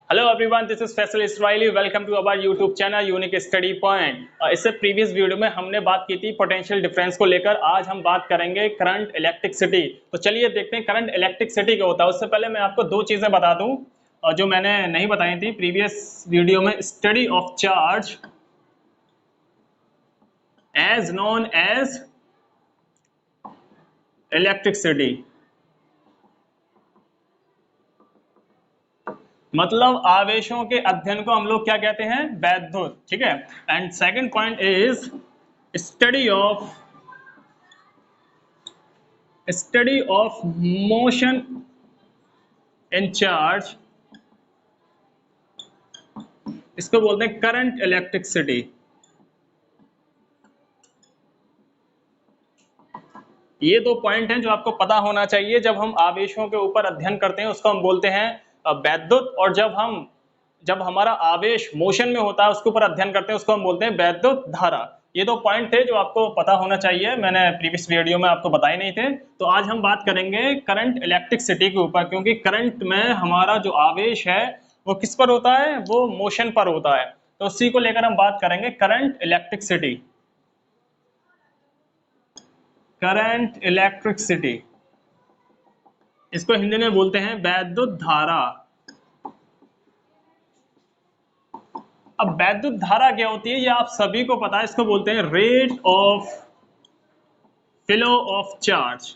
Hello everyone, this is Faisal Israili. Welcome to our YouTube channel unique study point. इससे previous video में हमने बात की थी पोटेंशियल डिफरेंस को लेकर। आज हम बात करेंगे करंट इलेक्ट्रिसिटी। तो चलिए देखते हैं करंट इलेक्ट्रिसिटी क्या होता है। उससे पहले मैं आपको दो चीजें बता दूं जो मैंने नहीं बताई थी प्रीवियस वीडियो में। Study of charge as known as electricity, मतलब आवेशों के अध्ययन को हम लोग क्या कहते हैं? वैद्युत। ठीक है। And second point is study of motion in charge, इसको बोलते हैं करंट इलेक्ट्रिसिटी। ये दो पॉइंट हैं जो आपको पता होना चाहिए। जब हम आवेशों के ऊपर अध्ययन करते हैं उसको हम बोलते हैं वैद्युत, और जब हमारा आवेश मोशन में होता है उसके ऊपर अध्ययन करते हैं उसको हम बोलते हैं वैद्युत धारा। ये दो पॉइंट थे जो आपको पता होना चाहिए, मैंने प्रीवियस वीडियो में आपको बताए नहीं थे। तो आज हम बात करेंगे करंट इलेक्ट्रिसिटी के ऊपर, क्योंकि करंट में हमारा जो आवेश है वो किस पर होता है? वो मोशन पर होता है। तो उसी को लेकर हम बात करेंगे करंट इलेक्ट्रिसिटी। करंट इलेक्ट्रिसिटी, इसको हिंदी में बोलते हैं वैद्युत धारा। अब वैद्युत धारा क्या होती है ये आप सभी को पता है। इसको बोलते हैं rate of flow of charge,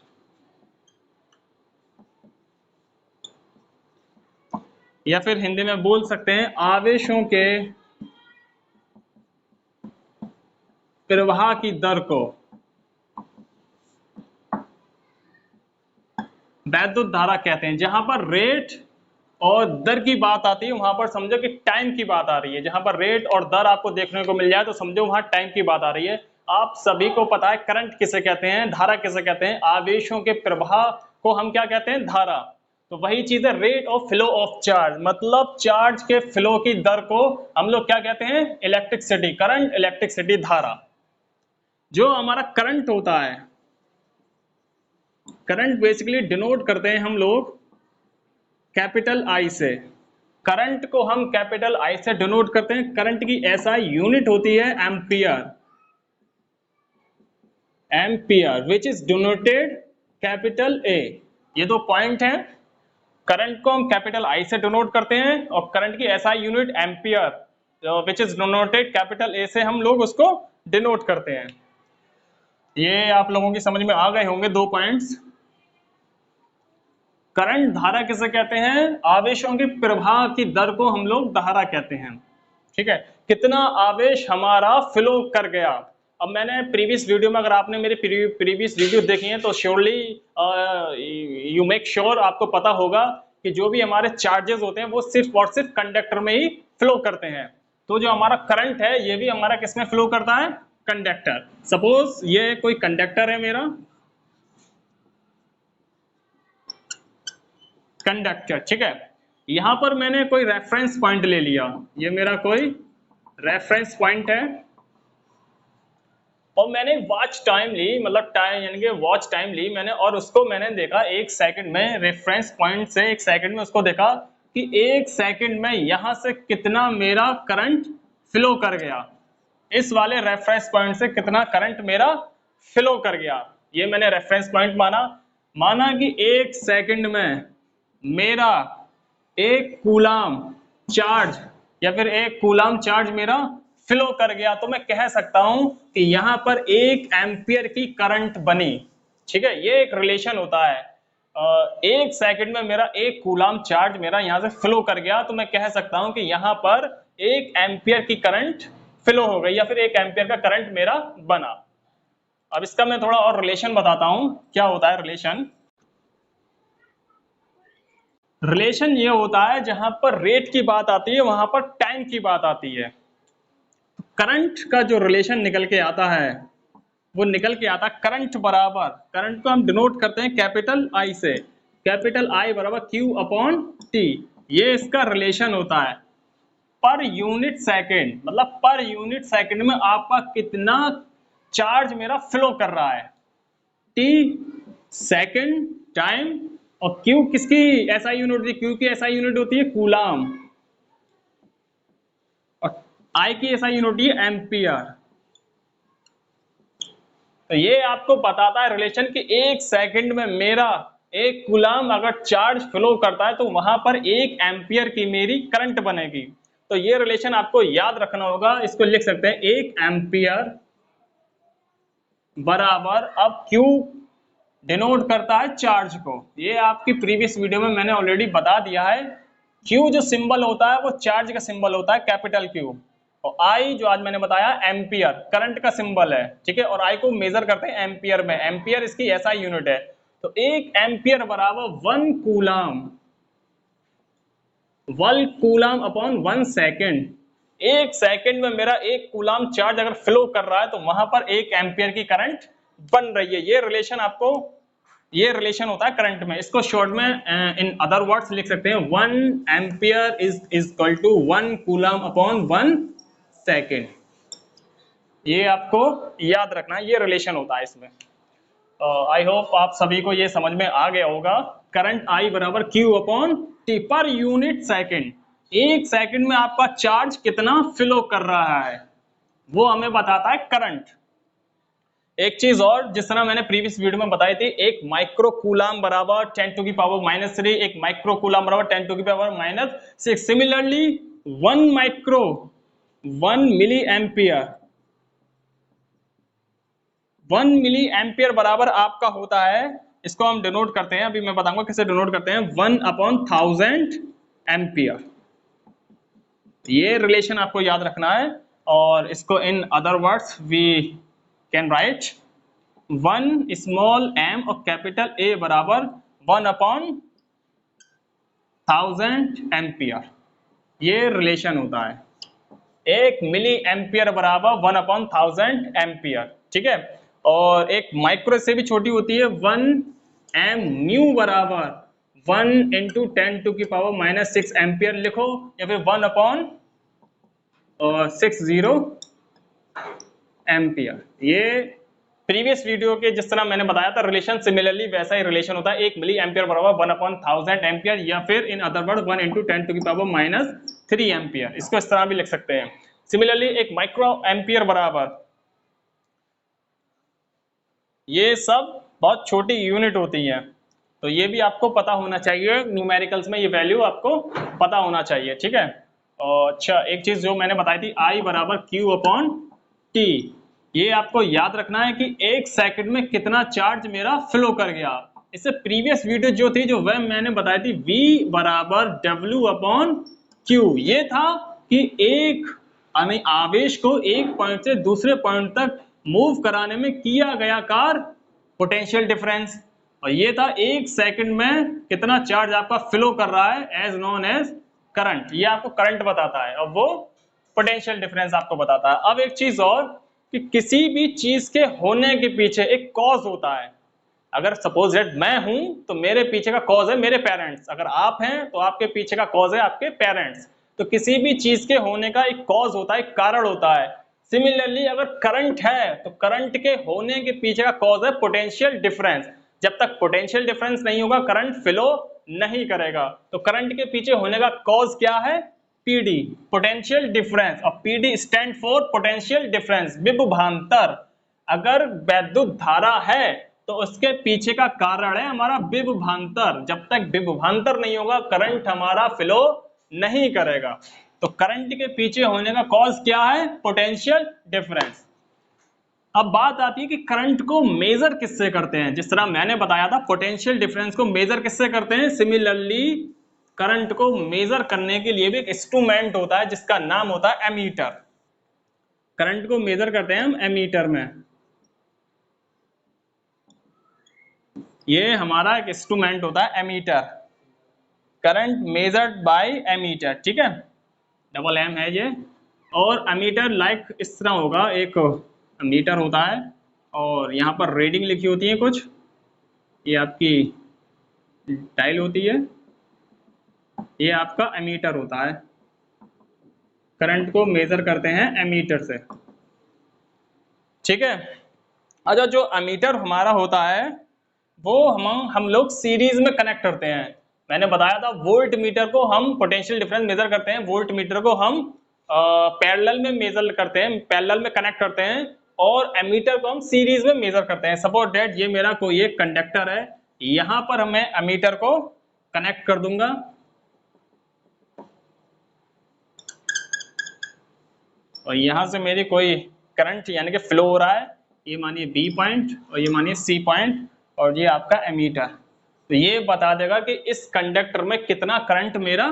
या फिर हिंदी में बोल सकते हैं आवेशों के प्रवाह की दर को वैद्युत धारा कहते हैं। जहां पर रेट और दर की बात आती है वहां पर समझो कि टाइम की बात आ रही है। जहां पर रेट और दर आपको देखने को मिल जाए तो समझो वहां टाइम की बात आ रही है। आप सभी को पता है करंट किसे कहते हैं, धारा किसे कहते हैं? आवेशों के प्रवाह को हम क्या कहते हैं? धारा। तो वही चीज है rate of flow of charge, मतलब चार्ज के फ्लो की दर को हम लोग क्या कहते हैं? इलेक्ट्रिसिटी, करंट इलेक्ट्रिसिटी धारा। जो हमारा करंट होता है, करंट बेसिकली डिनोट करते हैं हम लोग कैपिटल आई से। करंट को हम कैपिटल आई से डिनोट करते हैं। करंट की एसआई यूनिट होती है ampere, ampere which is denoted capital A. ये दो पॉइंट हैं। करंट को हम कैपिटल आई से डिनोट करते हैं और करंट की SI unit ampere which is denoted capital A से हम लोग उसको डिनोट करते हैं। ये आप लोगों की समझ में आ गए होंगे दो पॉइंट्स। करंट धारा किसे कहते हैं? आवेशों के प्रवाह की दर को हम लोग धारा कहते हैं। ठीक है, कितना आवेश हमारा फ्लो कर गया। अब मैंने प्रीवियस वीडियो में, अगर आपने मेरे प्रीवियस वीडियो देखी है तो श्योरली यू मेक श्योर आपको पता होगा कि जो भी हमारे चार्जेस होते हैं वो सिर्फ और सिर्फ कंडक्टर में ही फ्लो करते हैं। तो जो हमारा करंट है ये भी हमारा किसमें फ्लो करता है? कंडक्टर। सपोज ये कोई कंडक्टर है मेरा, कंडक्टर। ठीक है, यहां पर मैंने कोई रेफरेंस पॉइंट ले लिया, ये मेरा कोई रेफरेंस पॉइंट है, और मैंने वॉच टाइम ली, मतलब टाइम यानी कि वॉच टाइम ली मैंने, और उसको मैंने देखा 1 सेकंड में। रेफरेंस पॉइंट से 1 सेकंड में उसको देखा कि 1 सेकंड में यहां से कितना मेरा करंट फ्लो कर गया। इस वाले रेफरेंस पॉइंट से कितना करंट मेरा फ्लो कर गया, ये मैंने रेफरेंस पॉइंट माना कि 1 सेकंड में मेरा 1 कूलाम चार्ज, या फिर 1 कूलाम चार्ज मेरा फ्लो कर गया। तो मैं कह सकता हूं कि यहां पर 1 एम्पियर की करंट बनी। ठीक है, ये एक रिलेशन होता है। 1 सेकंड में मेरा 1 कूलाम चार्ज मेरा यहां से फ्लो कर गया, तो मैं कह सकता हूं कि यहां पर 1 एम्पियर की करंट फ्लो हो गई, या फिर 1 एम्पियर का करंट मेरा बना। अब इसका मैं थोड़ा और रिलेशन बताता हूं, क्या होता है रिलेशन। रिलेशन ये होता है जहां पर रेट की बात आती है वहां पर टाइम की बात आती है। करंट का जो रिलेशन निकल के आता है वो निकल के आता है करंट बराबर, करंट को हम डिनोट करते हैं कैपिटल आई से। कैपिटल आई बराबर क्यू अपॉन टी, ये इसका रिलेशन होता है। पर यूनिट सेकंड, मतलब पर यूनिट सेकंड में आपका कितना चार्ज मेरा फ्लो कर रहा है। टी सेकंड टाइम, और क्यू किसकी एसआई यूनिट होती है? क्यू की एसआई यूनिट होती है कूलाम। आई की SI यूनिट होती है एम्पियर। तो ये आपको बताता है रिलेशन कि 1 सेकंड में मेरा 1 कूलम अगर चार्ज फ्लो करता है तो वहां पर 1 एम्पियर की मेरी करंट बनेगी। तो ये रिलेशन आपको याद रखना होगा। इसको लिख सकते हैं 1 एम्पियर बराबर, अब Q डिनोट करता है चार्ज को। ये आपकी प्रीवियस वीडियो में मैंने ऑलरेडी बता दिया है। Q जो सिंबल होता है वो चार्ज का सिंबल होता है, कैपिटल Q। और I जो आज मैंने बताया एम्पियर करंट का सिंबल है, ठीक है। और I को मेजर करते हैं एम्पियर में, एम्पियर इसकी SI यूनिट है। तो 1 एम्पियर बराबर 1 coulomb, 1 coulomb upon 1 second. 1 second में मेरा 1 कूलम चार्ज अगर फ्लो कर रहा है तो वहां पर 1 एम्पियर की करंट बन रही है। ये रिलेशन आपको, ये रिलेशन होता है करंट में। इसको शॉर्ट में इन अदर वर्ड्स लिख सकते हैं 1 ampere is equal to 1 coulomb upon 1 second. ये आपको याद रखना है, ये रिलेशन होता है इसमें। आई होप आप सभी को ये समझ में आ गया होगा। करंट I बराबर Q upon T per unit second. 1 second में आपका चार्ज कितना फ्लो कर रहा है वो हमें बताता है करंट। एक चीज और, जिस तरह मैंने प्रीवियस वीडियो में बताई थी, एक माइक्रो कूलम बराबर 10 टू की पावर -3, एक माइक्रो कूलम बराबर 10 टू की power -6। Similarly 1 milli ampere, 1 milli ampere बराबर आपका होता है, इसको हम डिनोट करते हैं, अभी मैं बताऊंगा कैसे डिनोट करते हैं, 1/1000 एम्पियर। ये रिलेशन आपको याद रखना है। और इसको in other words we can write 1 small m और कैपिटल A बराबर 1/1000 एम्पियर। ये रिलेशन होता है। 1 मिली एम्पियर बराबर 1/1000 एम्पियर, ठीक है। और एक माइक्रो से भी छोटी होती है, 1 m म्यू बराबर 1 × 10 टू की पावर -6 एम्पियर लिखो, या फिर 1/60 एम्पियर। ये प्रीवियस वीडियो के जिस तरह मैंने बताया था रिलेशन, सिमिलरली वैसा ही रिलेशन होता है। 1 मिली एम्पियर बराबर 1/1000 एम्पियर, या फिर इन अदर वर्ड 1 × 10 टू की पावर -3 एम्पियर। इसको इस तरह भी लिख सकते हैं। सिमिलरली एक माइक्रो एम्पियर बराबर, ये सब बहुत छोटी यूनिट होती हैं, तो ये भी आपको पता होना चाहिए। न्यूमेरिकल्स में ये वैल्यू आपको पता होना चाहिए, ठीक है। और अच्छा, एक चीज जो मैंने बताई थी, I बराबर Q अपॉन T, ये आपको याद रखना है कि 1 सेकंड में कितना चार्ज मेरा फ्लो कर गया। इससे प्रीवियस वीडियो जो थी, जो वह मैंने बताई थी, V बराबर W अपॉन Q। ये था कि एक आवेश को एक पॉइंट से दूसरे पॉइंट तक मूव कराने में किया गया कार्य पोटेंशियल डिफरेंस। और ये था 1 सेकंड में कितना चार्ज आपका फ्लो कर रहा है, एज नोन एज करंट। ये आपको करंट बताता है और वो पोटेंशियल डिफरेंस आपको बताता है। अब एक चीज और, कि किसी भी चीज के होने के पीछे एक कॉज होता है। अगर सपोज दैट मैं हूं तो मेरे पीछे का कॉज है मेरे पेरेंट्स, अगर आप हैं तो आपके पीछे का कॉज है आपके पेरेंट्स। तो किसी भी चीज के होने का एक कॉज होता है, एक कारण होता है। सिमिलरली अगर करंट है तो करंट के होने के पीछे का कॉज है पोटेंशियल डिफरेंस। जब तक पोटेंशियल डिफरेंस नहीं होगा करंट फ्लो नहीं करेगा। तो करंट के पीछे होने का कॉज क्या है, PD, पोटेंशियल डिफरेंस। और PD stand for potential difference, विभवांतर। अगर वैद्युत धारा है तो उसके पीछे का कारण है हमारा विभवांतर। जब तक विभवांतर नहीं होगा करंट हमारा फ्लो नहीं करेगा। तो करंट के पीछे होने का कॉज क्या है, पोटेंशियल डिफरेंस। अब बात आती है कि करंट को मेजर किससे करते हैं। जिस तरह मैंने बताया था पोटेंशियल डिफरेंस को मेजर किससे करते हैं, सिमिलरली करंट को मेजर करने के लिए भी एक इंस्ट्रूमेंट होता है जिसका नाम होता है एमीटर। करंट को मेजर करते हैं हम एमीटर में। ये हमारा एक इंस्ट्रूमेंट होता है ammeter, current measured by ammeter, ठीक है, डबल M है ये। और एमीटर लाइक इस तरह होगा, एक मीटर होता है और यहाँ पर रीडिंग लिखी होती है कुछ, ये आपकी डायल होती है, ये आपका एमीटर होता है। करंट को मेजर करते हैं एमीटर से, ठीक है। अच्छा, जो एमीटर हमारा होता है वो हम लोग सीरीज में कनेक्ट करते हैं। मैंने बताया था वोल्ट मीटर को हम पोटेंशियल डिफरेंस मेजर करते हैं, वोल्ट मीटर को हम पैरेलल में मेजर करते हैं, पैरेलल में कनेक्ट करते हैं, और एमीटर को हम सीरीज में मेजर करते हैं। सपोज दैट ये मेरा कोई एक कंडक्टर है, यहां पर मैं एमीटर को कनेक्ट कर दूंगा, और यहां से मेरी कोई करंट यानी कि फ्लो हो रहा है, ये मानिए बी पॉइंट और ये मानिए सी पॉइंट, और ये आपका एमीटर। तो ये बता देगा कि इस कंडक्टर में कितना करंट मेरा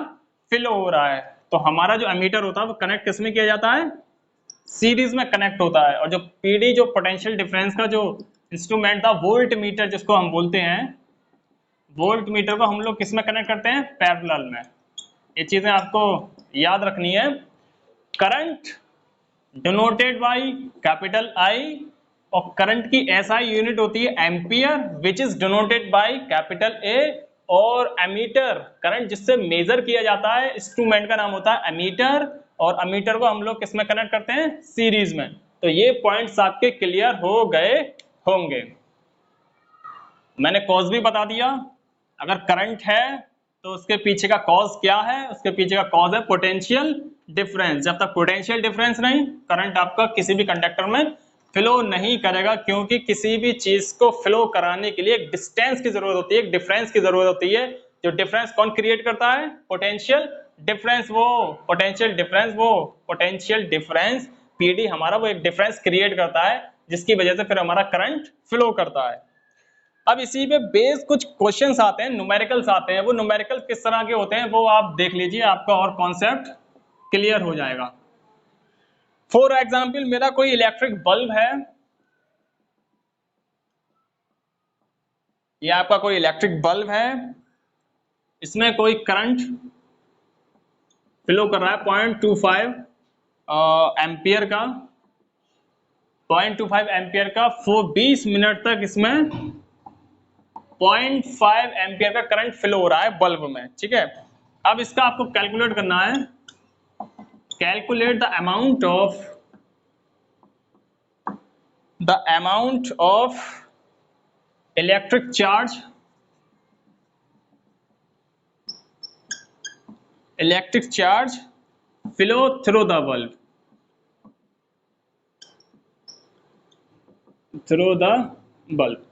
फ्लो हो रहा है। तो हमारा जो एमीटर होता है वो कनेक्ट किसमें किया जाता है, सीरीज में कनेक्ट होता है। और जो पीडी जो पोटेंशियल डिफरेंस का जो इंस्ट्रूमेंट था, वोल्ट मीटर जिसको हम बोलते हैं, वोल्ट मीटर को हम लोग किस में कनेक्ट करते हैं, पैरेलल में। ये चीजें आपको याद रखनी है। Current denoted by capital I, और करंट की एसआई यूनिट होती है ampere, which is denoted by capital A. और एमीटर, करंट जिससे मेजर किया जाता है, इंस्ट्रूमेंट का नाम होता है एमीटर, और एमीटर को हम लोग किस में कनेक्ट करते हैं, सीरीज में। तो ये पॉइंट्स आपके क्लियर हो गए होंगे। मैंने कॉज भी बता दिया, अगर करंट है तो उसके पीछे का कॉज क्या है, उसके पीछे का कॉज है पोटेंशियल डिफरेंस। जब तक पोटेंशियल डिफरेंस नहीं, करंट आपका किसी भी कंडक्टर में फ्लो नहीं करेगा, क्योंकि किसी भी चीज को फ्लो कराने के लिए एक डिस्टेंस की जरूरत होती है, एक डिफरेंस की जरूरत होती है। जो डिफरेंस कौन क्रिएट करता है, पोटेंशियल डिफरेंस। वो पोटेंशियल डिफरेंस, वो पोटेंशियल डिफरेंस पीडी हमारा वो एक डिफरेंस क्रिएट करता है, जिसकी वजह से फिर हमारा करंट फ्लो करता है। अब इसी पे बेस कुछ क्वेश्चंस आते हैं, न्यूमेरिकल्स आते हैं। वो न्यूमेरिकल किस तरह के होते हैं वो आप देख लीजिए, आपका और कॉन्सेप्ट क्लियर हो जाएगा। फॉर एग्जाम्पल, मेरा कोई इलेक्ट्रिक बल्ब है, ये आपका कोई इलेक्ट्रिक बल्ब है, इसमें कोई करंट फ्लो कर रहा है 0.25 एम्पियर का, 0.25 एम्पियर का। 20 मिनट तक इसमें 0.5 एम्पियर का करंट फ्लो हो रहा है बल्ब में, ठीक है। अब इसका आपको कैलकुलेट करना है, calculate the amount of electric charge, flow through the bulb,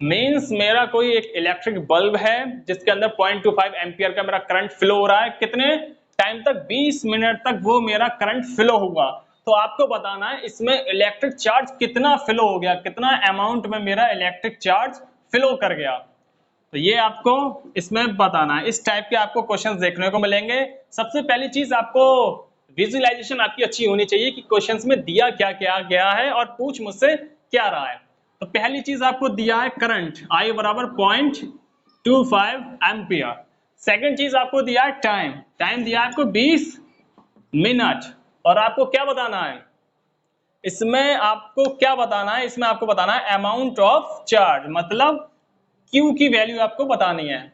means मेरा कोई एक इलेक्ट्रिक बल्ब है जिसके अंदर 0.25 एम्पियर का मेरा करंट फ्लो हो रहा है। कितने टाइम तक, 20 मिनट तक वो मेरा करंट फ्लो होगा। तो आपको बताना है इसमें इलेक्ट्रिक चार्ज कितना फ्लो हो गया, कितना अमाउंट में मेरा इलेक्ट्रिक चार्ज फ्लो कर गया। तो ये आपको इसमें बताना है। इस टाइप के आपको क्वेश्चंस देखने को मिलेंगे। सबसे पहली चीज, आपको विजुअलाइजेशन आपकी अच्छी होनी चाहिए कि क्वेश्चंस में दिया क्या क्या गया है और पूछ मुझसे क्या रहा है। तो पहली चीज आपको दिया है करंट I बराबर 0.25 एम्पियर। सेकंड चीज आपको दिया है टाइम, टाइम दिया है आपको 20 मिनट। और आपको क्या बताना है इसमें, आपको क्या बताना है इसमें, आपको बताना है अमाउंट ऑफ चार्ज, मतलब Q की वैल्यू आपको बतानी है।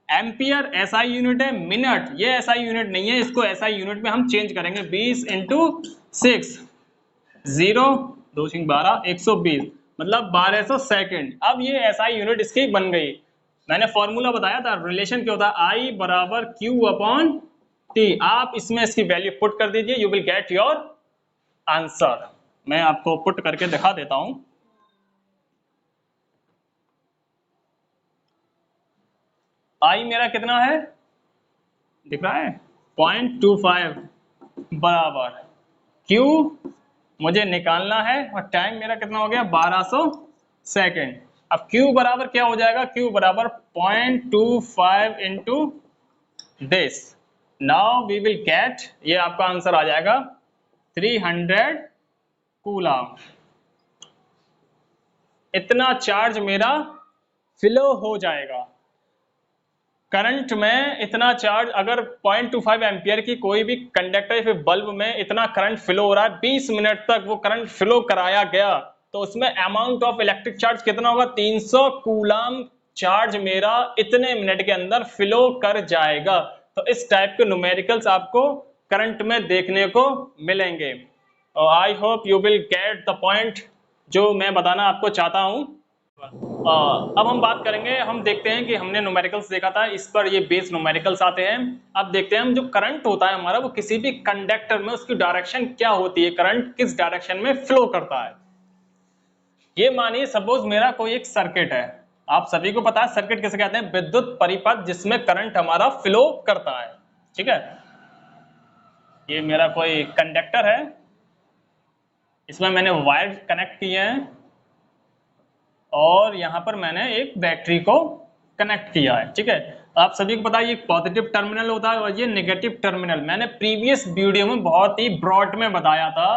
एम्पियर एसआई यूनिट है, मिनट ये एसआई यूनिट नहीं है, इसको एसआई यूनिट में हम चेंज करेंगे। 20 इंटू 6, 0 2 6 12 120, मतलब 1200 सेकेंड। अब ये एसआई यूनिट इसकी बन गई। मैंने फॉर्मूला बताया था, रिलेशन क्या होता है, I बराबर Q अपॉन T। आप इसमें इसकी वैल्यू पुट कर दीजिए, you will get your answer. मैं आपको पुट करके दिखा देता हूं। I मेरा कितना है, दिख रहा है 0.25 बराबर Q मुझे निकालना है, और टाइम मेरा कितना हो गया 1200 सेकेंड। अब Q बराबर क्या हो जाएगा, Q बराबर 0.25 into this. Now we will get, ये आपका आंसर आ जाएगा 300 कूलम। इतना चार्ज मेरा फ्लो हो जाएगा। करंट में इतना चार्ज, अगर 0.25 एम्पियर की कोई भी कंडक्टर या फिर बल्ब में इतना करंट फ्लो हो रहा है, 20 मिनट तक वो करंट फ्लो कराया गया, तो उसमें अमाउंट ऑफ इलेक्ट्रिक चार्ज कितना होगा, 300 कूलम चार्ज मेरा इतने मिनट के अंदर फ्लो कर जाएगा। तो इस टाइप के न्यूमेरिकल्स आपको करंट में देखने को मिलेंगे। I hope you will get the point जो मैं बताना आपको चाहता हूं। अब हम बात करेंगे, हम देखते हैं कि हमने न्यूमेरिकल्स देखा था, इस पर ये बेस न्यूमेरिकल्स आते हैं। अब देखते हैं हम, जो करंट होता है हमारा, वो किसी भी कंडक्टर में उसकी डायरेक्शन क्या होती है, करंट किस डायरेक्शन में फ्लो करता है। ये मानिए सपोज मेरा कोई एक सर्किट है, आप सभी को पता है सर्किट किसे कहते हैं, विद्युत परिपथ जिसमें करंट हमारा फ्लो करता है। ठीक है, ये मेरा कोई कंडक्टर है, इसमें मैंने वायर कनेक्ट किए हैं और यहां पर मैंने एक बैटरी को कनेक्ट किया है। ठीक है, आप सभी को पता है ये पॉजिटिव टर्मिनल होता है और ये नेगेटिव टर्मिनल। मैंने प्रीवियस वीडियो में बहुत ही ब्रॉड में बताया था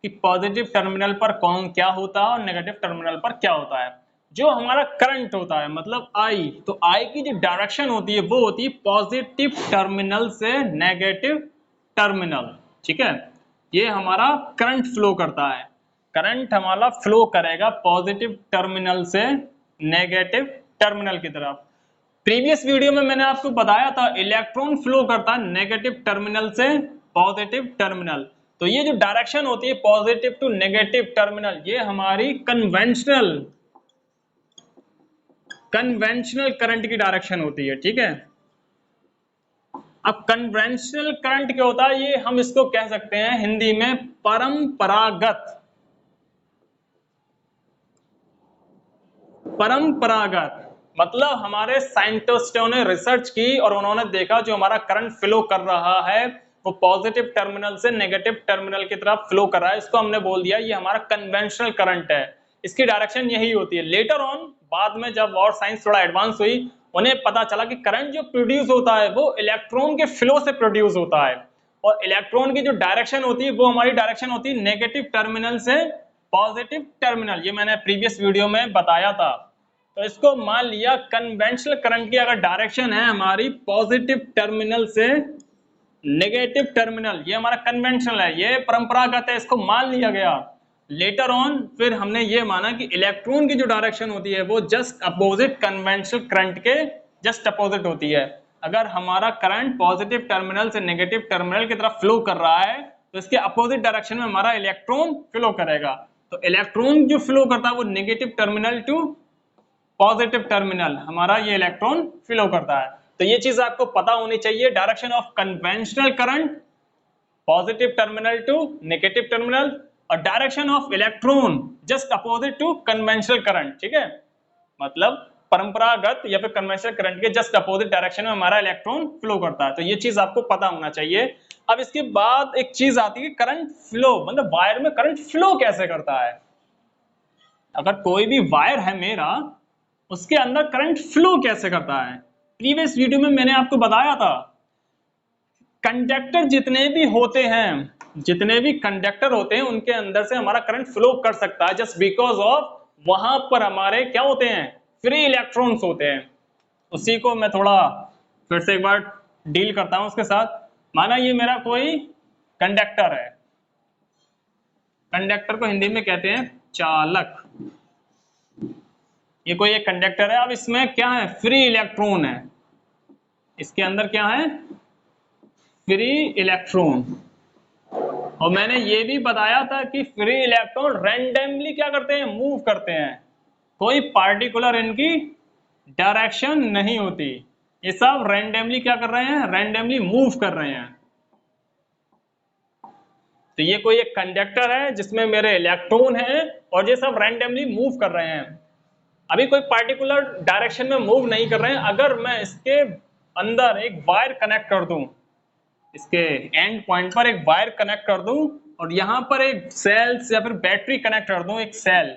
कि पॉजिटिव टर्मिनल पर कौन क्या होता है और नेगेटिव टर्मिनल पर क्या होता है। जो हमारा करंट होता है मतलब आई, तो आई की जो डायरेक्शन होती है वो होती है पॉजिटिव टर्मिनल से नेगेटिव टर्मिनल। ठीक है, ये हमारा करंट फ्लो करता है, करंट हमारा फ्लो करेगा पॉजिटिव टर्मिनल से नेगेटिव टर्मिनल की तरफ। प्रीवियस वीडियो में मैंने आपको बताया था इलेक्ट्रॉन फ्लो करता है नेगेटिव टर्मिनल से पॉजिटिव टर्मिनल। तो ये जो डायरेक्शन होती है पॉजिटिव टू नेगेटिव टर्मिनल, ये हमारी कन्वेंशनल करंट की डायरेक्शन होती है। ठीक है, अब कन्वेंशनल करंट क्या होता है, ये हम इसको कह सकते हैं हिंदी में परंपरागत। परंपरागत मतलब हमारे साइंटिस्टों ने रिसर्च की और उन्होंने देखा जो हमारा करंट फ्लो कर रहा है वो पॉजिटिव टर्मिनल से नेगेटिव टर्मिनल की तरफ फ्लो कर रहा है, इसको हमने बोल दिया ये हमारा कन्वेंशनल करंट है, इसकी डायरेक्शन यही होती है। लेटर ऑन बाद में जब और साइंस थोड़ा एडवांस हुई, उन्हें पता चला कि करंट जो प्रोड्यूस होता है वो इलेक्ट्रॉन के फ्लो से प्रोड्यूस होता है और इलेक्ट्रॉन की जो डायरेक्शन होती है वो हमारी डायरेक्शन होती है नेगेटिव टर्मिनल से पॉजिटिव टर्मिनल। ये मैंने प्रीवियस वीडियो में बताया था। तो इसको मान लिया कन्वेंशनल करंट की अगर डायरेक्शन है हमारी पॉजिटिव टर्मिनल से नेगेटिव टर्मिनल, ये हमारा कन्वेंशनल है, ये परंपरागत है, इसको मान लिया गया। लेटर ऑन फिर हमने ये माना कि इलेक्ट्रॉन की जो डायरेक्शन होती है वो जस्ट अपोजिट कन्वेंशनल करंट के जस्ट अपोजिट होती है। अगर हमारा करंट पॉजिटिव टर्मिनल से नेगेटिव टर्मिनल की तरफ फ्लो कर रहा है तो इसके अपोजिट डायरेक्शन में हमारा इलेक्ट्रॉन फ्लो करेगा। तो इलेक्ट्रॉन जो फ्लो करता है वो negative terminal to positive terminal हमारा ये इलेक्ट्रॉन फ्लो करता है। तो ये चीज आपको पता होनी चाहिए, direction of conventional current positive terminal to negative terminal और direction of electron just opposite to conventional current. ठीक है, मतलब परंपरागत या फिर कन्वेंशनल करंट के जस्ट अपोजिट डायरेक्शन में हमारा इलेक्ट्रॉन फ्लो करता है। तो ये चीज आपको पता होना चाहिए। अब इसके बाद एक चीज आती है करंट फ्लो, मतलब वायर में करंट फ्लो कैसे करता है। अगर कोई भी वायर है मेरा, उसके अंदर करंट फ्लो कैसे करता है। प्रीवियस वीडियो में मैंने आपको बताया था कंडक्टर जितने भी होते हैं, जितने भी कंडक्टर होते हैं उनके अंदर से हमारा करंट फ्लो कर सकता है जस्ट बिकॉज ऑफ वहां पर हमारे क्या होते हैं, फ्री इलेक्ट्रॉन्स होते हैं। उसी को मैं थोड़ा फिर से एक बार डील करता हूं उसके साथ। माना ये मेरा कोई कंडक्टर है, कंडक्टर को हिंदी में कहते हैं चालक। ये कोई एक कंडक्टर है, अब इसमें क्या है, फ्री इलेक्ट्रॉन है, इसके अंदर क्या है, फ्री इलेक्ट्रॉन। और मैंने ये भी बताया था कि फ्री इलेक्ट्रॉन रैंडमली क्या करते हैं, मूव करते हैं, कोई पार्टिकुलर इनकी डायरेक्शन नहीं होती, ये सब रैंडमली क्या कर रहे हैं, रैंडमली मूव कर रहे हैं। तो ये कोई एक कंडक्टर है जिसमें मेरे इलेक्ट्रॉन है और ये सब रैंडमली मूव कर रहे हैं, अभी कोई पार्टिकुलर डायरेक्शन में मूव नहीं कर रहे हैं। अगर मैं इसके अंदर एक वायर कनेक्ट कर दूं, इसके एंड पॉइंट पर एक वायर कनेक्ट कर दूं और यहां पर एक सेल या फिर बैटरी कनेक्ट कर दूं, एक सेल,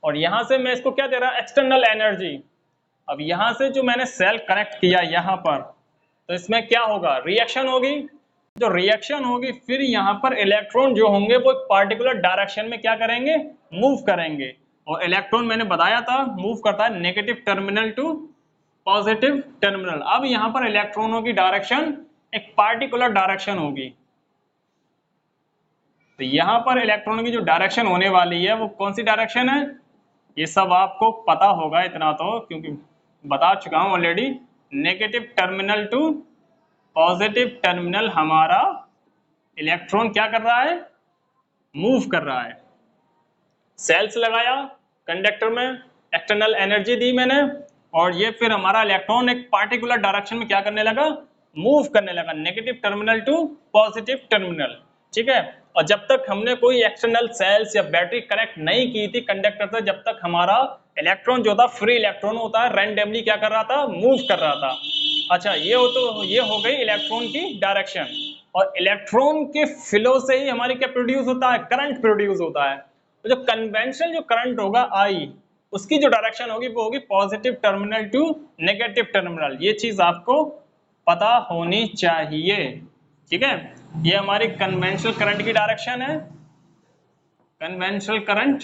और यहां से मैं इसको क्या दे रहा, एक्सटर्नल एनर्जी। अब यहां से जो मैंने सेल कनेक्ट किया यहां पर, तो इसमें क्या होगा, रिएक्शन होगी। जो रिएक्शन होगी फिर यहाँ पर इलेक्ट्रॉन जो होंगे वो एक पार्टिकुलर डायरेक्शन में क्या करेंगे, मूव करेंगे। और इलेक्ट्रॉन मैंने बताया था मूव करता है negative terminal to positive terminal. अब यहाँ पर इलेक्ट्रॉनों की डायरेक्शन एक पार्टिकुलर डायरेक्शन होगी। तो यहाँ पर इलेक्ट्रॉनों की जो डायरेक्शन होने वाली है वो कौन सी डायरेक्शन है, ये सब आपको पता होगा इतना तो, क्योंकि बता चुका हूं already. Negative terminal to positive terminal हमारा इलेक्ट्रॉन क्या कर रहा है, मूव कर रहा है। सेल्स लगाया कंडक्टर में, एक्सटर्नल एनर्जी दी मैंने, और ये फिर हमारा इलेक्ट्रॉन एक पार्टिकुलर डायरेक्शन में क्या करने लगा, मूव करने लगा, negative terminal to positive terminal, ठीक है। और जब तक हमने कोई एक्सटर्नल सेल्स या बैटरी कनेक्ट नहीं की थी कंडक्टर से, जब तक हमारा इलेक्ट्रॉन जो था फ्री इलेक्ट्रॉन होता है, रैंडमली क्या कर रहा था, मूव कर रहा था। अच्छा, ये हो गई इलेक्ट्रॉन की डायरेक्शन। और इलेक्ट्रॉन के फ्लो से ही हमारी क्या प्रोड्यूस होता है, करंट प्रोड्यूस होता है। तो जो कन्वेंशनल जो करंट होगा आई, उसकी जो डायरेक्शन होगी वो होगी positive terminal to negative terminal. ये चीज आपको पता होनी चाहिए, ठीक है। ये हमारी कन्वेंशनल करंट की डायरेक्शन है, कन्वेंशनल करंट,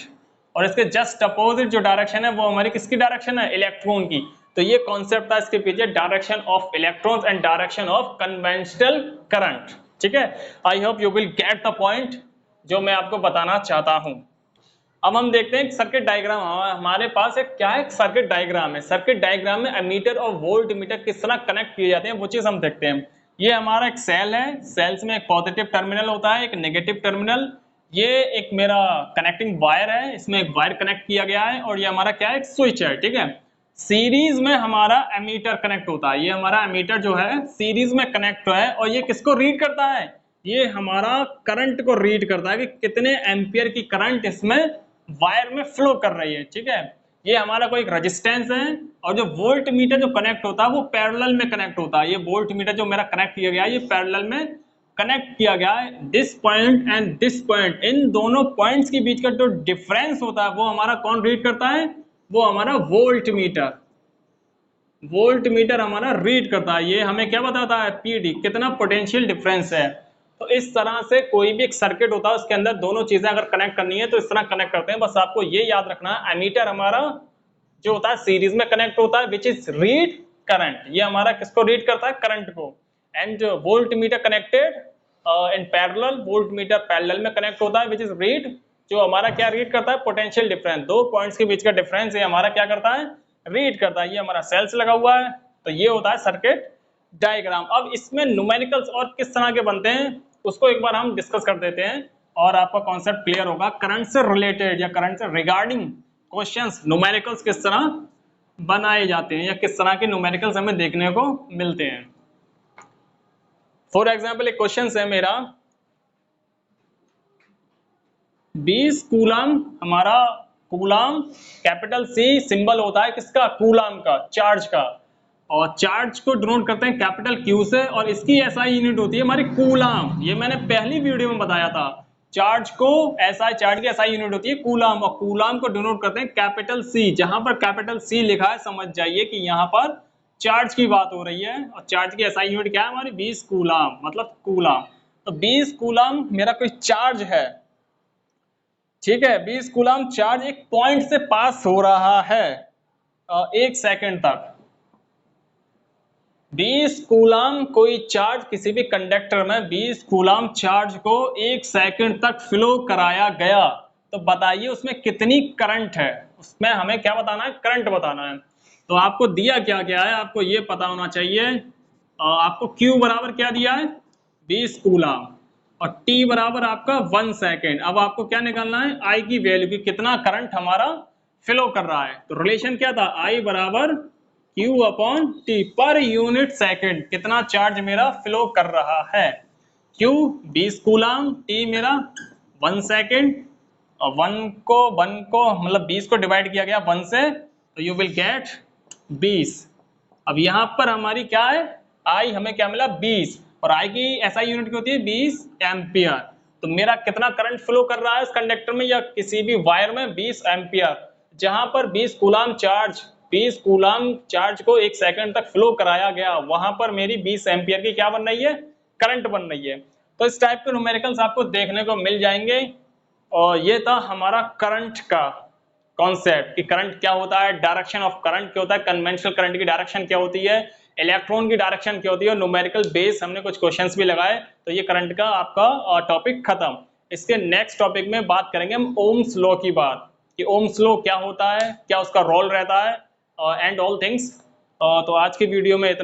और इसके जस्ट अपोजिट जो डायरेक्शन है वो हमारी किसकी डायरेक्शन है, इलेक्ट्रॉन की। तो ये कॉन्सेप्ट था इसके पीछे, direction of electrons and direction of conventional current, ठीक है। I hope you will get the point जो मैं आपको बताना चाहता हूं। अब हम देखते हैं सर्किट डायग्राम। हमारे पास एक क्या है, सर्किट डायग्राम है। सर्किट डायग्राम में एमीटर और वोल्ट मीटर किस तरह कनेक्ट किए जाते हैं वो चीज हम देखते हैं। ये हमारा एक सेल है, सेल्स में एक पॉजिटिव टर्मिनल होता है, एक नेगेटिव टर्मिनल। ये एक मेरा कनेक्टिंग वायर है, इसमें एक वायर कनेक्ट किया गया है, और ये हमारा क्या है, एक स्विच है, ठीक है। सीरीज में हमारा एमीटर कनेक्ट होता है, ये हमारा एमीटर जो है सीरीज में कनेक्ट है, और ये किसको रीड करता है, ये हमारा करंट को रीड करता है कि कितने एम्पियर की करंट इसमें वायर में फ्लो कर रही है, ठीक है। ये हमारा कोई रेजिस्टेंस है, और जो वोल्ट मीटर जो कनेक्ट होता है वो पैरेलल में कनेक्ट होता है। ये वोल्ट मीटर जो मेरा कनेक्ट किया गया है ये पैरेलल में कनेक्ट किया गया है। This point and this point, इन दोनों पॉइंट्स के बीच का जो डिफरेंस होता है वो हमारा कौन रीड करता है, वो हमारा वोल्ट मीटर। वोल्ट मीटर हमारा रीड करता है, ये हमें क्या बताता है, पीडी, कितना पोटेंशियल डिफरेंस है। तो इस तरह से कोई भी एक सर्किट होता है उसके अंदर दोनों चीजें अगर कनेक्ट करनी है तो इस तरह कनेक्ट करते हैं। बस आपको ये याद रखना है, एमीटर हमारा जो होता है सीरीज में कनेक्ट होता है, विच इज रीड करंट। ये हमारा किसको रीड करता है, करंट को। And volt meter connected in parallel, volt meter parallel में कनेक्ट होता है, विच इज रीड, जो हमारा क्या रीड करता है, पोटेंशियल डिफरेंस। दो पॉइंट्स के बीच का डिफरेंस ये हमारा क्या करता है, रीड करता है। ये हमारा सेल्स लगा हुआ है, तो ये होता है सर्किट डायग्राम। अब इसमें न्यूमेरिकल्स और किस तरह के बनते हैं उसको एक बार हम डिस्कस कर देते हैं, और आपका कॉन्सेप्ट क्लियर होगा। करंट से रिलेटेड या करंट से रिगार्डिंग क्वेश्चंस, न्यूमेरिकल्स किस तरह बनाए जाते हैं या किस तरह के न्यूमेरिकल्स हमें देखने को मिलते हैं। फॉर एग्जाम्पल एक क्वेश्चन है मेरा, 20 कूलम, हमारा कूलम कैपिटल सी सिंबल होता है किसका, कूलम का, चार्ज का, और चार्ज को डिनोट करते हैं कैपिटल क्यू से, और इसकी एसआई यूनिट होती है हमारी कूलम। ये मैंने पहली वीडियो में बताया था, चार्ज को एसआई, चार्ज की एसआई यूनिट होती है कूलम, और कूलम को डिनोट करते हैं कैपिटल सी। जहां पर कैपिटल सी लिखा है समझ जाइए कि यहाँ पर चार्ज की बात हो रही है, और चार्ज की एसआई यूनिट क्या है हमारी, 20 कूलम, मतलब कूलम। तो 20 कूलम मेरा कोई चार्ज है, ठीक है। 20 कूलम चार्ज एक पॉइंट से पास हो रहा है 1 सेकंड तक। 20 कूलम कोई चार्ज किसी भी कंडक्टर में 20 कूलम चार्ज को 1 सेकंड तक फ्लो कराया गया, तो बताइए उसमें कितनी करंट है। उसमें हमें क्या बताना है, करंट बताना है। तो आपको दिया क्या क्या है, आपको ये पता होना चाहिए। आपको Q बराबर क्या दिया है, 20 कूलम, और T बराबर आपका 1 सेकेंड। अब आपको क्या निकालना है, I की वैल्यू की, कितना करंट हमारा फ्लो कर रहा है। तो रिलेशन क्या था, I बराबर Q upon T, per unit second कितना चार्ज मेरा फ्लो कर रहा है। Q 20 कूलम, T मेरा 1 सेकेंड, और 1 को मतलब 20 को डिवाइड किया गया 1 से, तो यू विल गेट 20। अब यहाँ पर हमारी क्या है, I हमें क्या मिला 20, और I की SI यूनिट की होती है 20 एम्पियर। तो मेरा कितना करंट फ्लो कर रहा है इस कंडक्टर में या किसी भी वायर में, 20 एम्पियर। जहां पर 20 कूलम चार्ज को 1 सेकंड तक फ्लो कराया गया, वहां पर मेरी 20 एम्पियर की क्या बन रही है, करंट बन रही है। तो इस टाइप के न्यूमेरिकल्स आपको देखने को मिल जाएंगे। और ये था हमारा करंट का कॉन्सेप्ट कि करंट क्या होता है, डायरेक्शन ऑफ करंट क्या होता है, कन्वेंशनल करंट की डायरेक्शन क्या होती है, इलेक्ट्रॉन की डायरेक्शन क्या होती है, न्यूमेरिकल बेस हमने कुछ क्वेश्चंस भी लगाए। तो ये करंट का आपका टॉपिक खत्म। इसके नेक्स्ट टॉपिक में बात करेंगे हम ओम्स लॉ की बात, कि ओम्स लॉ क्या होता है, क्या उसका रोल रहता है, एंड ऑल थिंग्स। तो आज की वीडियो में इतना।